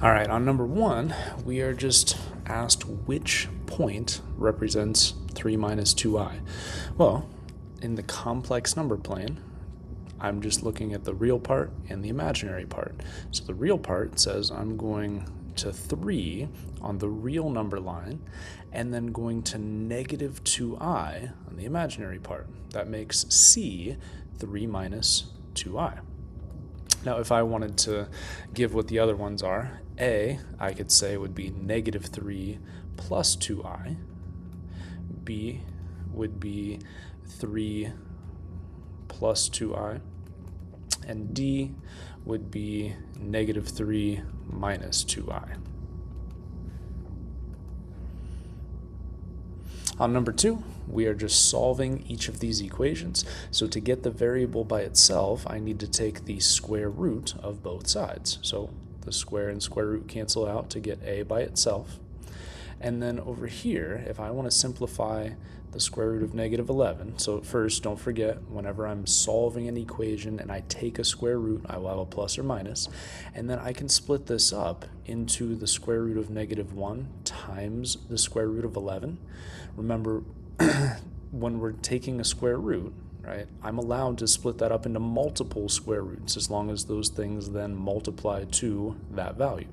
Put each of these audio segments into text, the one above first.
All right, on number 1, we are just asked which point represents 3 minus 2i. Well, in the complex number plane, I'm just looking at the real part and the imaginary part. So the real part says I'm going to 3 on the real number line and then going to negative 2i on the imaginary part. That makes C 3 minus 2i. Now, if I wanted to give what the other ones are, A, I could say would be negative 3 plus 2i. B would be 3 plus 2i. And D would be negative 3 minus 2i. On number 2, we are just solving each of these equations. So to get the variable by itself, I need to take the square root of both sides. So the square and square root cancel out to get a by itself. And then over here, if I want to simplify the square root of negative 11, so first, don't forget, whenever I'm solving an equation and I take a square root, I will have a plus or minus, and then I can split this up into the square root of negative 1 times the square root of 11. Remember, when we're taking a square root, right, I'm allowed to split that up into multiple square roots as long as those things then multiply to that value.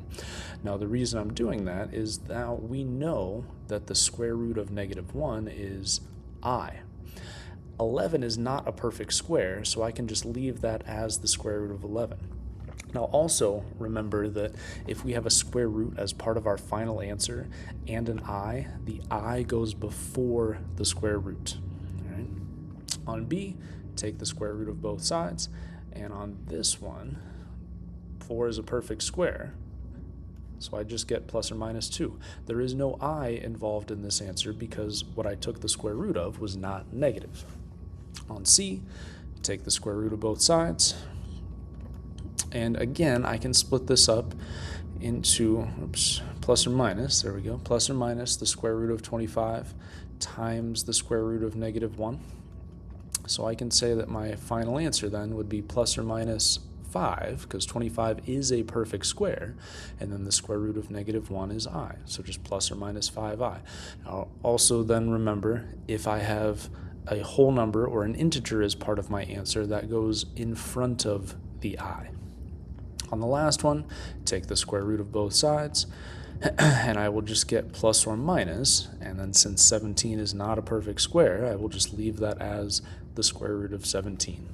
Now, the reason I'm doing that is now we know that the square root of negative 1 is I. 11 is not a perfect square, so I can just leave that as the square root of 11. Now also remember that if we have a square root as part of our final answer and an I, the I goes before the square root. All right? On B, take the square root of both sides, and on this one, 4 is a perfect square, so I just get plus or minus 2. There is no I involved in this answer because what I took the square root of was not negative. On C, take the square root of both sides, and again, I can split this up into, plus or minus, there we go, plus or minus the square root of 25 times the square root of negative 1. So I can say that my final answer then would be plus or minus 5, because 25 is a perfect square, and then the square root of negative 1 is I, so just plus or minus 5i. Now, also then remember, if I have a whole number or an integer as part of my answer, that goes in front of the I. On the last one, take the square root of both sides, and I will just get plus or minus, and then since 17 is not a perfect square, I will just leave that as the square root of 17.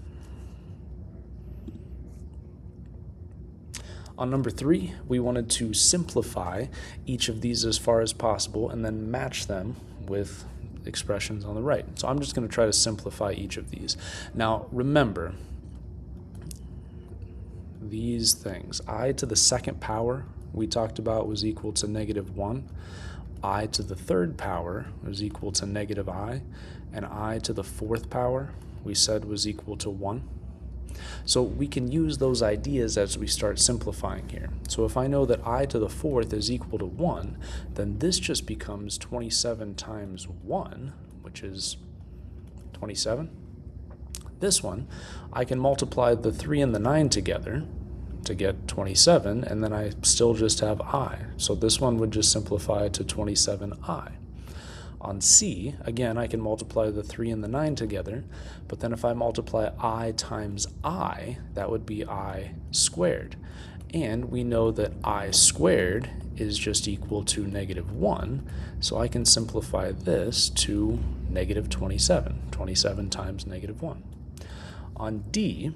On number 3, we wanted to simplify each of these as far as possible and then match them with expressions on the right. So I'm just going to try to simplify each of these. Now remember, these things, I to the second power we talked about was equal to negative 1, I to the third power was equal to negative I, and I to the fourth power we said was equal to 1. So we can use those ideas as we start simplifying here. So if I know that I to the fourth is equal to 1, then this just becomes 27 times 1, which is 27. This one, I can multiply the 3 and the 9 together to get 27, and then I still just have I. So this one would just simplify to 27i. On C, again, I can multiply the 3 and the 9 together, but then if I multiply I times I, that would be I squared. And we know that I squared is just equal to negative 1, so I can simplify this to negative 27, 27 times negative 1. On D,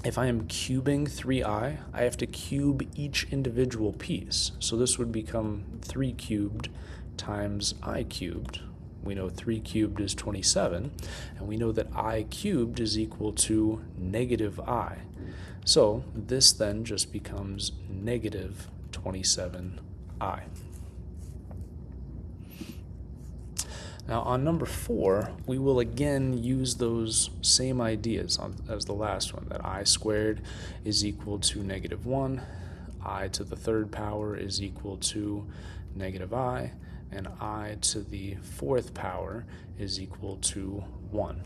if I am cubing 3i, I have to cube each individual piece. So this would become 3 cubed times I cubed. We know 3 cubed is 27, and we know that I cubed is equal to negative I. So this then just becomes negative 27i. Now on number 4, we will again use those same ideas as the last one, that I squared is equal to negative 1, I to the third power is equal to negative I, and I to the fourth power is equal to 1.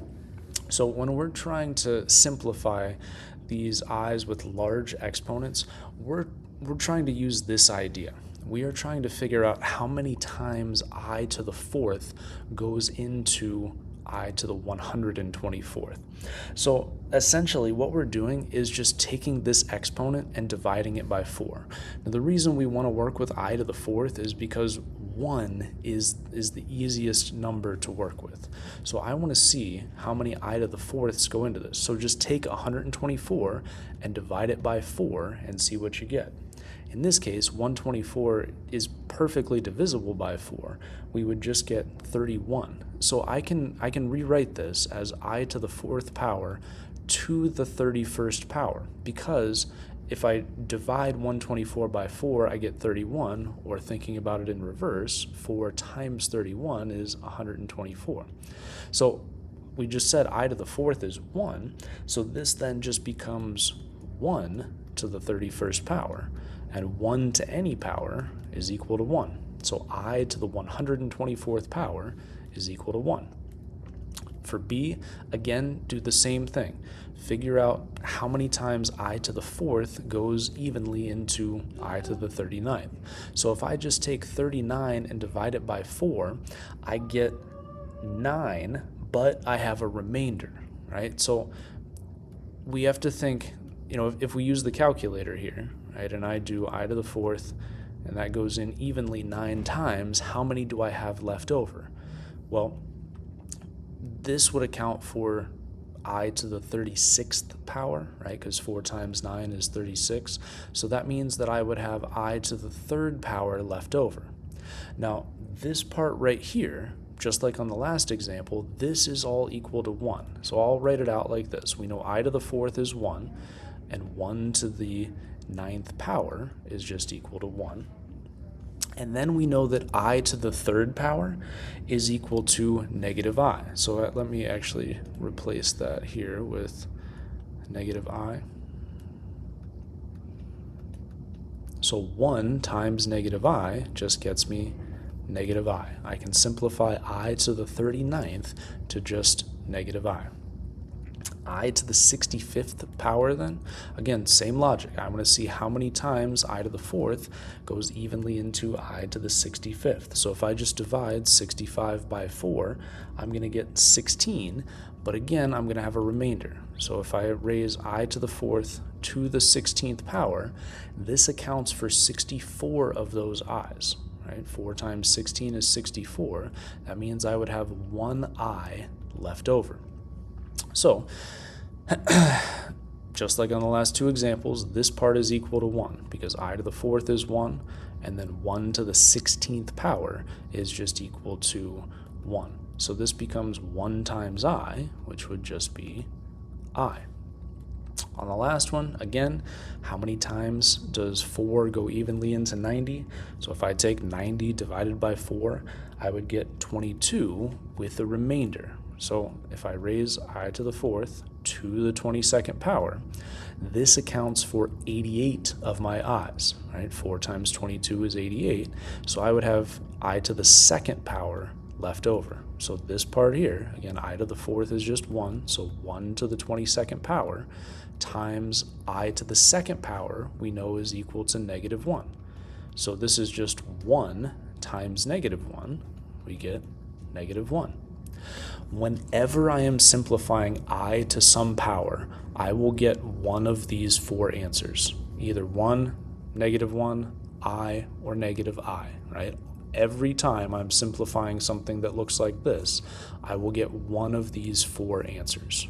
So when we're trying to simplify these i's with large exponents, we're we're trying to use this idea. We are trying to figure out how many times I to the fourth goes into I to the 124th. So essentially what we're doing is just taking this exponent and dividing it by 4. Now the reason we want to work with I to the fourth is because 1 is the easiest number to work with. So I want to see how many I to the fourths go into this. So just take 124 and divide it by 4 and see what you get. In this case, 124 is perfectly divisible by 4. We would just get 31. So I can rewrite this as I to the fourth power to the 31st power, because if I divide 124 by 4, I get 31, or thinking about it in reverse, 4 times 31 is 124. So we just said I to the fourth is 1, so this then just becomes 1 to the 31st power, and 1 to any power is equal to 1. So I to the 124th power is equal to 1. For B, again, do the same thing. Figure out how many times I to the fourth goes evenly into I to the 39th. So if I just take 39 and divide it by 4, I get 9, but I have a remainder, right? So we have to think, if we use the calculator here, right, and I do I to the fourth, and that goes in evenly 9 times, how many do I have left over? Well, this would account for I to the 36th power, right, because 4 times 9 is 36. So that means that I would have I to the third power left over. Now, this part right here, just like on the last example, this is all equal to 1. So I'll write it out like this. We know I to the fourth is 1, and 1 to the 9th power is just equal to 1. And then we know that I to the third power is equal to negative I. So let me actually replace that here with negative I. So 1 times negative I just gets me negative I. I can simplify I to the 39th to just negative I. I to the 65th power then, again, same logic. I want to see how many times I to the fourth goes evenly into I to the 65th. So if I just divide 65 by 4, I'm going to get 16, but again, I'm going to have a remainder. So if I raise I to the fourth to the 16th power, this accounts for 64 of those i's. Right? 4 times 16 is 64. That means I would have 1 I left over. So, just like on the last two examples, this part is equal to 1 because I to the fourth is 1, and then 1 to the 16th power is just equal to 1. So this becomes 1 times I, which would just be I. On the last one, again, how many times does 4 go evenly into 90? So if I take 90 divided by 4, I would get 22 with a remainder. So if I raise I to the fourth to the 22nd power, this accounts for 88 of my i's, right? 4 times 22 is 88. So I would have I to the second power left over. So this part here, again, I to the fourth is just 1, so 1 to the 22nd power times I to the second power we know is equal to negative 1. So this is just 1 times negative 1, we get negative 1. Whenever I am simplifying I to some power, I will get one of these 4 answers. Either 1, negative 1, I, or negative I, right? Every time I'm simplifying something that looks like this, I will get one of these 4 answers.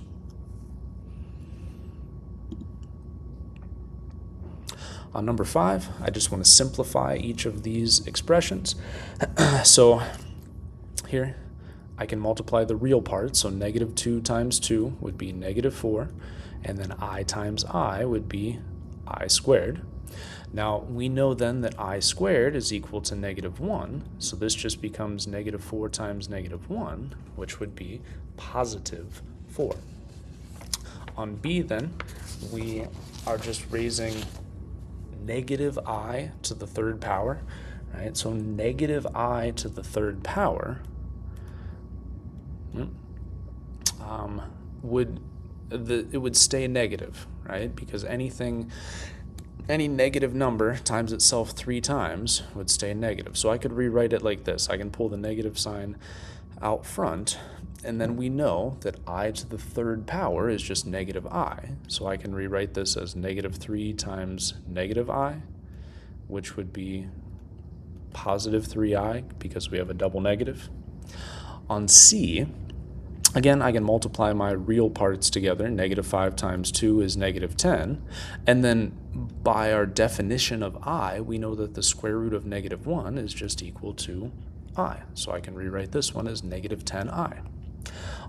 On number 5, I just want to simplify each of these expressions. So here, I can multiply the real part, so negative 2 times 2 would be negative 4, and then I times I would be I squared. Now, we know then that I squared is equal to negative 1, so this just becomes negative 4 times negative 1, which would be positive 4. On B then, we are just raising negative I to the third power, right? So negative I to the third power it would stay negative, right? Because anything any negative number times itself 3 times would stay negative. So I could rewrite it like this. I can pull the negative sign out front, and then we know that I to the third power is just negative I. So I can rewrite this as negative 3 times negative I, which would be positive 3I because we have a double negative. On C, again, I can multiply my real parts together. Negative 5 times 2 is negative 10. And then by our definition of I, we know that the square root of negative 1 is just equal to I. So I can rewrite this one as negative 10I.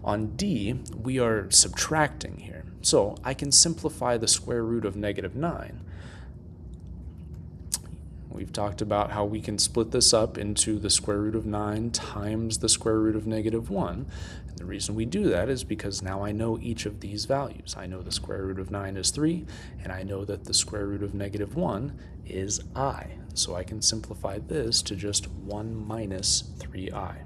On D, we are subtracting here. So I can simplify the square root of negative 9. We've talked about how we can split this up into the square root of 9 times the square root of negative 1. And the reason we do that is because now I know each of these values. I know the square root of 9 is 3, and I know that the square root of negative 1 is I. So I can simplify this to just 1 minus 3I.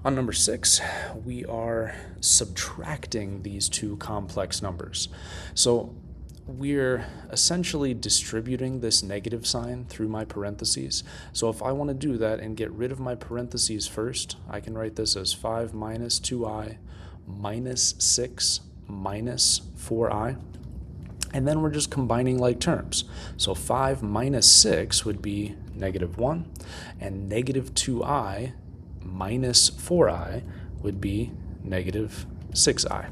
On number 6, we are subtracting these two complex numbers. So we're essentially distributing this negative sign through my parentheses. So if I want to do that and get rid of my parentheses first, I can write this as 5 minus 2I minus 6 minus 4I. And then we're just combining like terms. So 5 minus 6 would be negative 1, and negative 2I minus 4I would be negative 6I.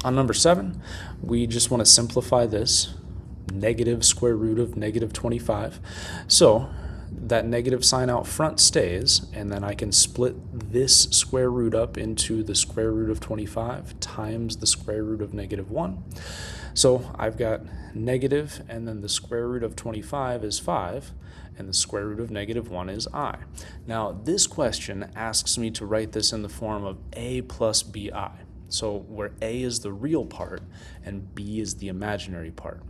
On number 7, we just want to simplify this. Negative square root of negative 25. So that negative sign out front stays, and then I can split this square root up into the square root of 25 times the square root of negative 1. So I've got negative, and then the square root of 25 is 5, and the square root of negative 1 is I. Now, this question asks me to write this in the form of A plus BI. So where A is the real part and B is the imaginary part.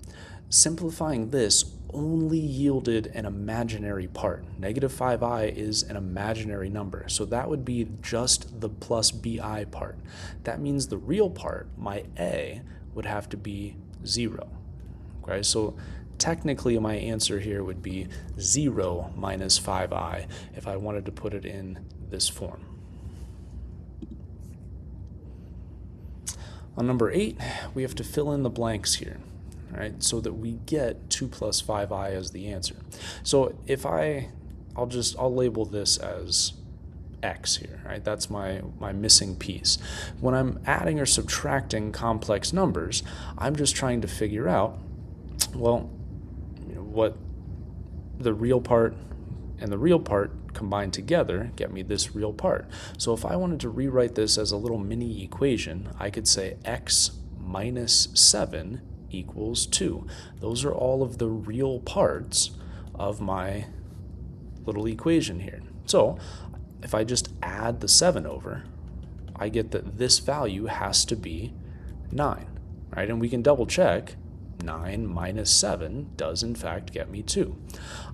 Simplifying this only yielded an imaginary part. Negative 5I is an imaginary number, so that would be just the plus BI part. That means the real part, my A, would have to be 0. Okay, so technically my answer here would be 0 minus 5I if I wanted to put it in this form. On number 8, we have to fill in the blanks here, right, so that we get 2 plus 5I as the answer. So if I'll label this as X here, right? That's my missing piece. When I'm adding or subtracting complex numbers, I'm just trying to figure out, well, what the real part and the real part combined together get me this real part. So if I wanted to rewrite this as a little mini equation, I could say X minus 7 equals 2. Those are all of the real parts of my little equation here. So if I just add the 7 over, I get that this value has to be 9, right? And we can double check. 9 minus 7 does in fact get me 2.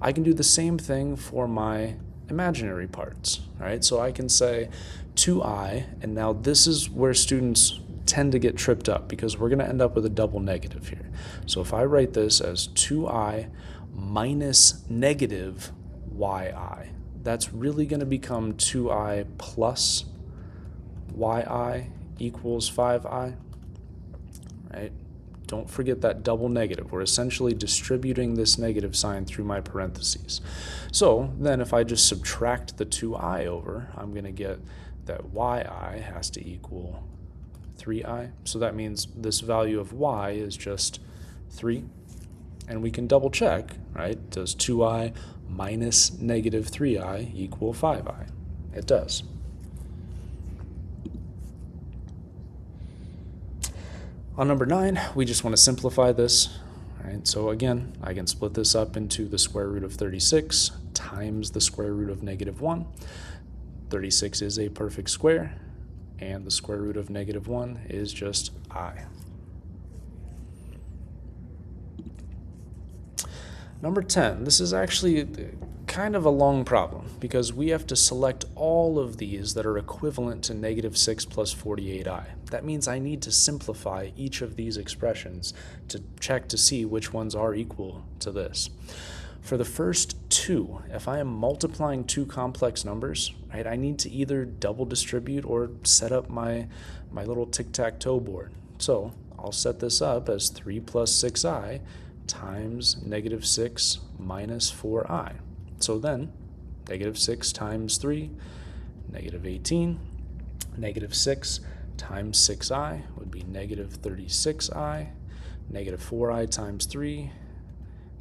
I can do the same thing for my imaginary parts, right? So I can say 2I, and now this is where students tend to get tripped up because we're going to end up with a double negative here. So if I write this as 2I minus negative yi, that's really going to become 2I plus yi equals 5I, right? Don't forget that double negative. We're essentially distributing this negative sign through my parentheses. So then if I just subtract the 2I over, I'm going to get that yi has to equal 3I. So that means this value of y is just 3. And we can double check, right? Does 2I minus negative 3I equal 5I? It does. On number 9, we just want to simplify this, right? So again, I can split this up into the square root of 36 times the square root of negative 1. 36 is a perfect square, and the square root of negative 1 is just I. Number 10, this is actually kind of a long problem because we have to select all of these that are equivalent to negative 6 plus 48i. That means I need to simplify each of these expressions to check to see which ones are equal to this. For the first two, if I am multiplying two complex numbers, right, I need to either double distribute or set up my little tic-tac-toe board. So I'll set this up as 3 plus 6i times negative 6 minus 4i. So then, negative 6 times 3, negative 18. Negative 6 times 6i would be negative 36i. Negative 4i times 3,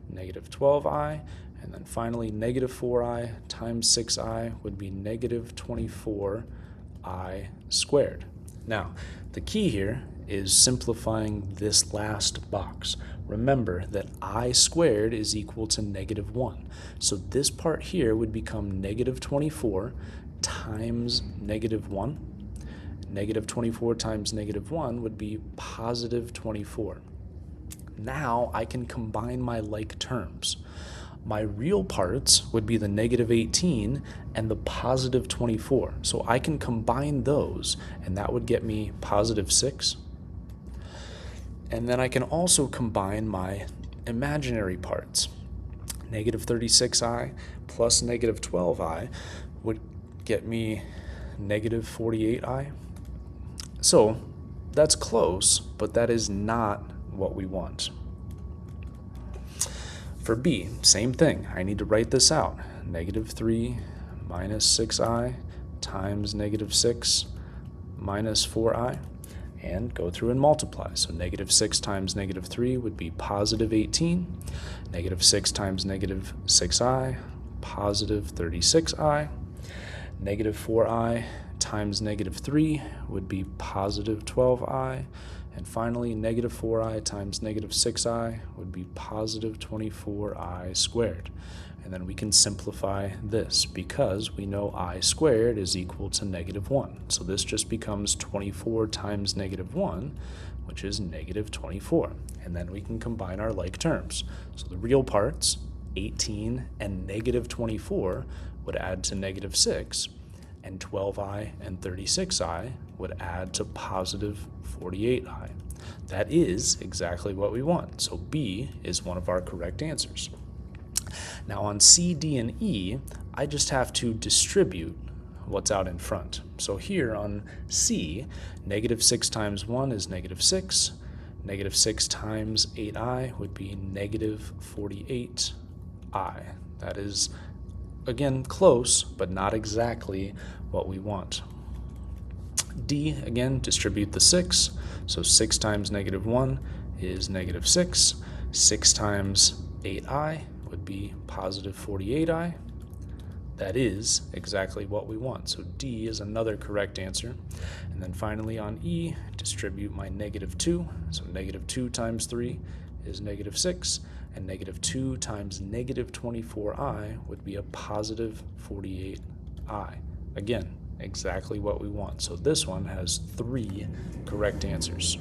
negative 12i. And then finally, negative 4i times 6i would be negative 24i squared. Now, the key here is simplifying this last box. Remember that I squared is equal to negative 1. So this part here would become negative 24 times negative 1. Negative 24 times negative 1 would be positive 24. Now I can combine my like terms. My real parts would be the negative 18 and the positive 24. So I can combine those, and that would get me positive 6. And then I can also combine my imaginary parts. Negative 36i plus negative 12i would get me negative 48i. So that's close, but that is not what we want. For b, same thing. I need to write this out. Negative 3 minus 6i times negative 6 minus 4i. And go through and multiply. So negative 6 times negative 3 would be positive 18. Negative 6 times negative 6i, positive 36i. Negative 4i times negative 3 would be positive 12i. And finally, negative 4i times negative 6i would be positive 24i squared. And then we can simplify this because we know I squared is equal to negative 1. So this just becomes 24 times negative 1, which is negative 24. And then we can combine our like terms. So the real parts, 18 and negative 24, would add to negative 6, and 12i and 36i would add to positive 48i. That is exactly what we want. So B is one of our correct answers. Now on C, D, and E, I just have to distribute what's out in front. So here on C, negative 6 times 1 is negative 6. Negative 6 times 8i would be negative 48i. That is, again, close, but not exactly what we want. D, again, distribute the 6. So 6 times negative 1 is negative 6. 6 times 8i would be positive 48i. That is exactly what we want. So D is another correct answer. And then finally on E, distribute my negative 2. So negative 2 times 3 is negative 6. And negative 2 times negative 24i would be a positive 48i. Again, exactly what we want. So this one has 3 correct answers.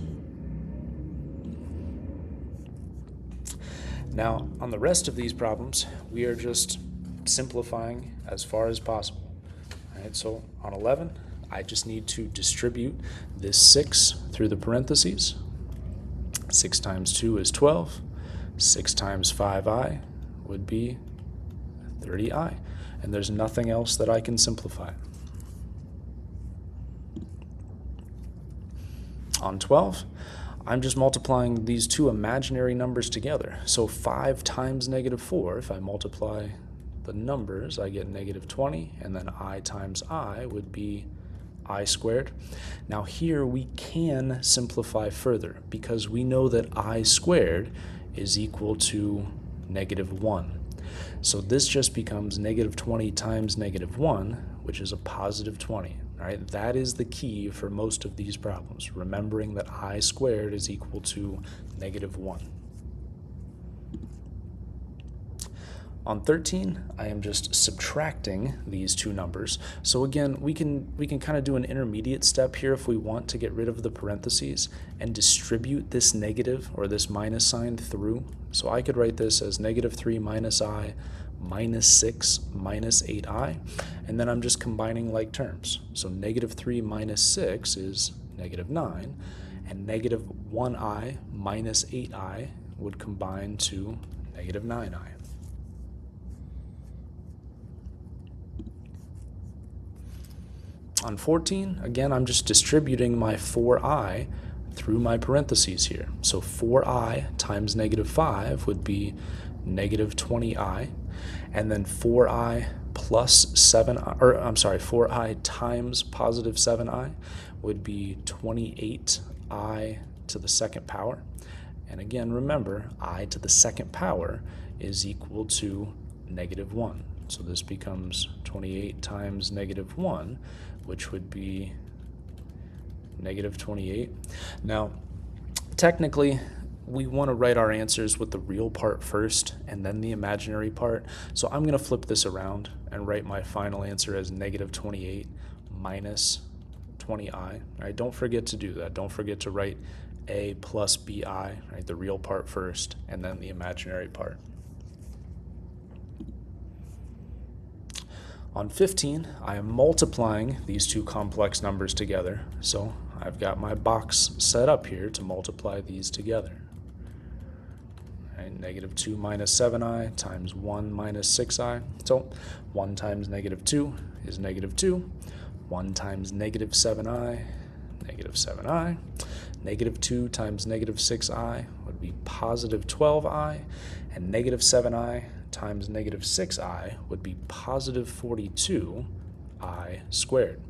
Now, on the rest of these problems, we are just simplifying as far as possible. All right, so on 11, I just need to distribute this 6 through the parentheses. 6 times 2 is 12. 6 times 5i would be 30i. And there's nothing else that I can simplify. On 12, I'm just multiplying these two imaginary numbers together. So 5 times negative 4, if I multiply the numbers, I get negative 20, and then I times I would be I squared. Now here we can simplify further because we know that I squared is equal to negative 1. So this just becomes negative 20 times negative 1, which is a positive 20. All right, that is the key for most of these problems, remembering that I squared is equal to negative 1. On 13, I am just subtracting these two numbers. So again, we can kind of do an intermediate step here if we want to get rid of the parentheses and distribute this negative or this minus sign through. So I could write this as negative 3 minus I minus 6 minus 8i, and then I'm just combining like terms. So negative 3 minus 6 is negative 9, and negative 1i minus 8i would combine to negative 9i. On 14, again, I'm just distributing my 4i through my parentheses here. So 4i times negative 5 would be negative 20i, and then 4i plus 7i, or I'm sorry, 4i times positive 7i would be 28i to the second power. And again, remember, I to the second power is equal to negative 1. So this becomes 28 times negative 1, which would be negative 28. Now, technically, we want to write our answers with the real part first and then the imaginary part. So I'm going to flip this around and write my final answer as negative 28 minus 20i. Right? Don't forget to do that. Don't forget to write a plus bi, right? The real part first and then the imaginary part. On 15, I am multiplying these two complex numbers together. So I've got my box set up here to multiply these together. Right, negative 2 minus 7i times 1 minus 6i. So 1 times negative 2 is negative 2. 1 times negative 7i, negative 7i. Negative 2 times negative 6i would be positive 12i. And negative 7i times negative 6i would be positive 42i squared.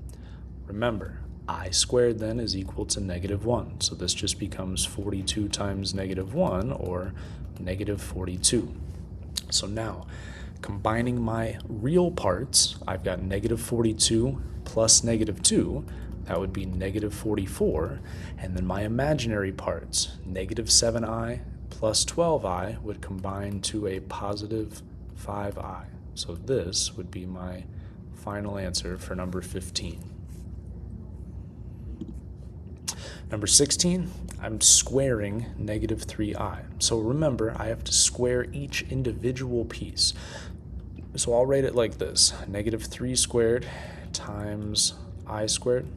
Remember, I squared then is equal to negative 1. So this just becomes 42 times negative 1, or negative 42. So now, combining my real parts, I've got negative 42 plus negative 2. That would be negative 44. And then my imaginary parts, negative 7i plus 12i would combine to a positive 5i. So this would be my final answer for number 15. Number 16, I'm squaring negative 3i. So remember, I have to square each individual piece. So I'll write it like this: negative 3 squared times I squared.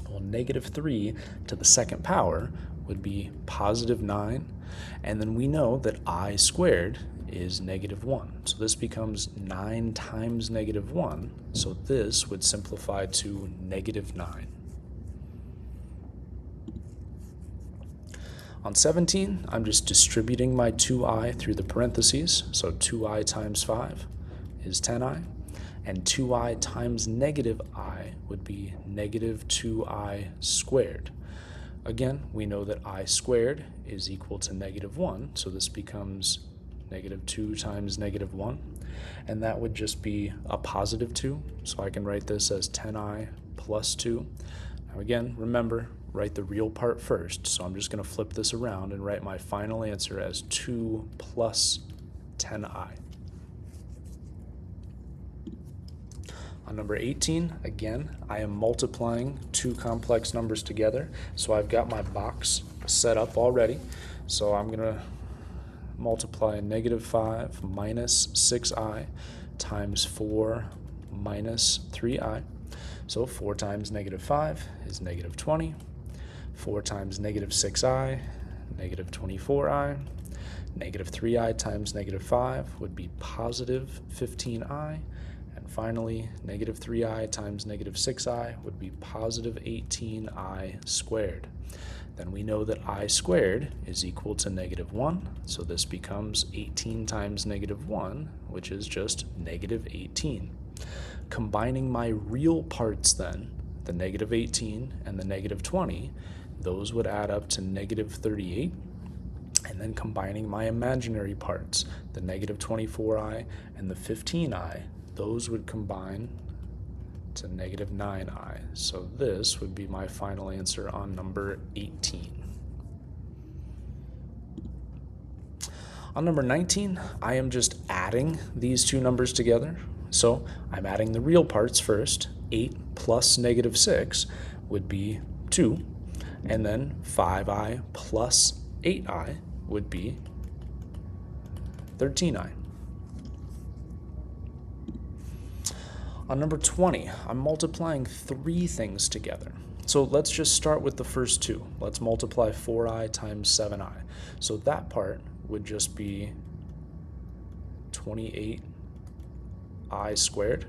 Well, negative 3 to the second power would be positive 9. And then we know that I squared is negative 1. So this becomes 9 times negative 1. So this would simplify to negative 9. On 17, I'm just distributing my 2i through the parentheses. So 2i times 5 is 10i. And 2i times negative I would be negative 2i squared. Again, we know that I squared is equal to negative 1, so this becomes negative 2 times negative 1, and that would just be a positive 2, so I can write this as 10i plus 2. Now again, remember, write the real part first, so I'm just going to flip this around and write my final answer as 2 plus 10i. On number 18, again, I am multiplying two complex numbers together. So I've got my box set up already. So I'm going to multiply negative 5 minus 6i times 4 minus 3i. So 4 times negative 5 is negative 20. 4 times negative 6i, negative 24i. Negative 3i times negative 5 would be positive 15i. And finally, negative 3i times negative 6i would be positive 18i squared. Then we know that I squared is equal to negative 1, so this becomes 18 times negative 1, which is just negative 18. Combining my real parts then, the negative 18 and the negative 20, those would add up to negative 38. And then combining my imaginary parts, the negative 24i and the 15i, those would combine to negative 9i. So this would be my final answer on number 18. On number 19, I am just adding these two numbers together. So I'm adding the real parts first. 8 plus negative 6 would be 2. And then 5i plus 8i would be 13i. On number 20, I'm multiplying three things together. So let's just start with the first two. Let's multiply 4i times 7i. So that part would just be 28i squared.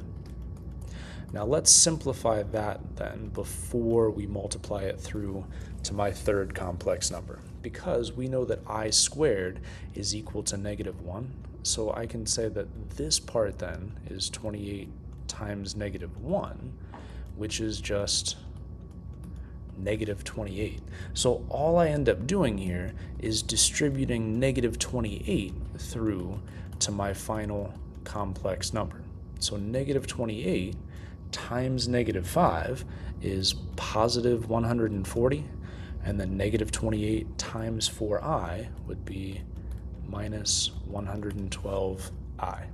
Now let's simplify that then before we multiply it through to my third complex number, because we know that I squared is equal to -1. So I can say that this part then is 28 times -1, which is just -28. So all I end up doing here is distributing -28 through to my final complex number. So -28 times -5 is positive 140, and then -28 times 4i would be minus 112i.